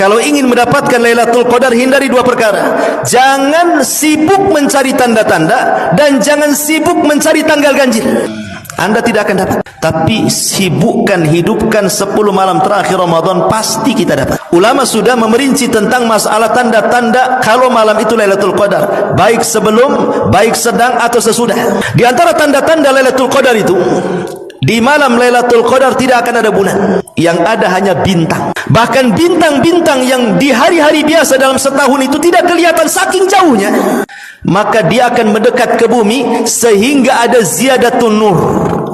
Kalau ingin mendapatkan Lailatul Qadar, hindari dua perkara. Jangan sibuk mencari tanda-tanda dan jangan sibuk mencari tanggal ganjil. Anda tidak akan dapat. Tapi sibukkan, hidupkan 10 malam terakhir Ramadan, pasti kita dapat. Ulama sudah memerinci tentang masalah tanda-tanda kalau malam itu Lailatul Qadar, baik sebelum, baik sedang atau sesudah. Di antara tanda-tanda Lailatul Qadar itu, di malam Lailatul Qadar tidak akan ada bulan, yang ada hanya bintang. Bahkan bintang-bintang yang di hari-hari biasa dalam setahun itu tidak kelihatan saking jauhnya, maka dia akan mendekat ke bumi sehingga ada ziyadatun nur,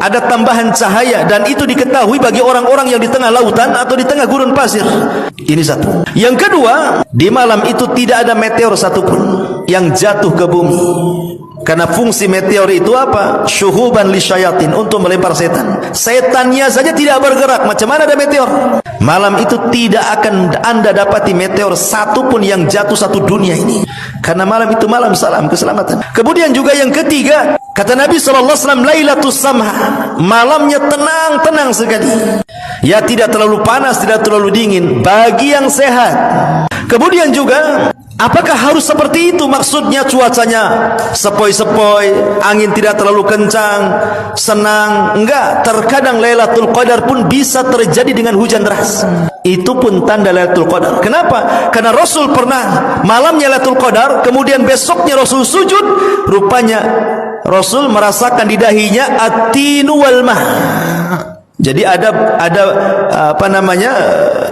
ada tambahan cahaya, dan itu diketahui bagi orang-orang yang di tengah lautan atau di tengah gurun pasir. Ini satu. Yang kedua, di malam itu tidak ada meteor satupun yang jatuh ke bumi. Karena fungsi meteor itu apa? Syuhuban lisyayatin, untuk melempar setan. Setannya saja tidak bergerak, macam mana ada meteor? Malam itu tidak akan Anda dapati meteor satupun yang jatuh satu dunia ini. Karena malam itu malam salam keselamatan. Kemudian juga yang ketiga, kata Nabi SAW, Lailatul Samha, malamnya tenang-tenang sekali. Ya, tidak terlalu panas, tidak terlalu dingin, bagi yang sehat. Kemudian juga, apakah harus seperti itu? Maksudnya cuacanya sepoi-sepoi, angin tidak terlalu kencang, senang. Enggak, terkadang Lailatul Qadar pun bisa terjadi dengan hujan deras. Itu pun tanda Lailatul Qadar. Kenapa? Karena Rasul pernah malamnya Lailatul Qadar, kemudian besoknya Rasul sujud, rupanya Rasul merasakan di dahinya at-tinu wal mah. Jadi ada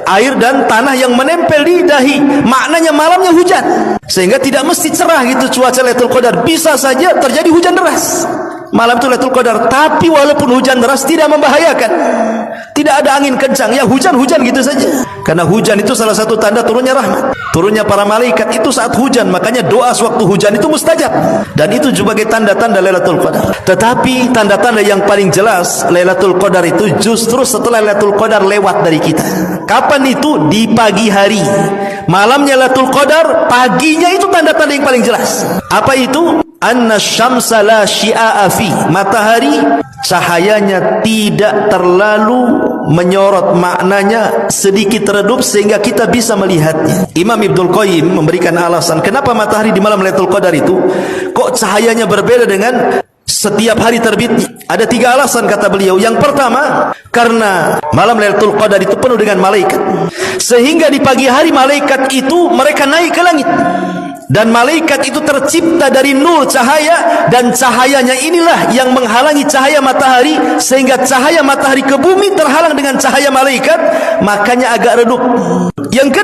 air dan tanah yang menempel di dahi. Maknanya malamnya hujan, sehingga tidak mesti cerah gitu cuaca Lailatul Qadar. Bisa saja terjadi hujan deras malam itu Lailatul Qadar. Tapi walaupun hujan deras tidak membahayakan, tidak ada angin kencang, ya hujan-hujan gitu saja. Karena hujan itu salah satu tanda turunnya rahmat, turunnya para malaikat itu saat hujan. Makanya doa sewaktu hujan itu mustajab, dan itu sebagai tanda-tanda Lailatul Qadar. Tetapi tanda-tanda yang paling jelas Lailatul Qadar itu justru setelah Lailatul Qadar lewat dari kita. Kapan itu? Di pagi hari. Malamnya Lailatul Qadar, paginya itu tanda-tanda yang paling jelas. Apa itu? Anna syamsa la syia'a fi, matahari cahayanya tidak terlalu menyorot, maknanya sedikit redup sehingga kita bisa melihatnya. Imam Ibnul Qayyim memberikan alasan kenapa matahari di malam Lailatul Qadar itu kok cahayanya berbeda dengan setiap hari terbitnya. Ada 3 alasan kata beliau. Yang pertama, karena malam Lailatul Qadar itu penuh dengan malaikat, sehingga di pagi hari malaikat itu mereka naik ke langit. Dan malaikat itu tercipta dari nur cahaya, dan cahayanya inilah yang menghalangi cahaya matahari, sehingga cahaya matahari ke bumi terhalang dengan cahaya malaikat, makanya agak redup. Yang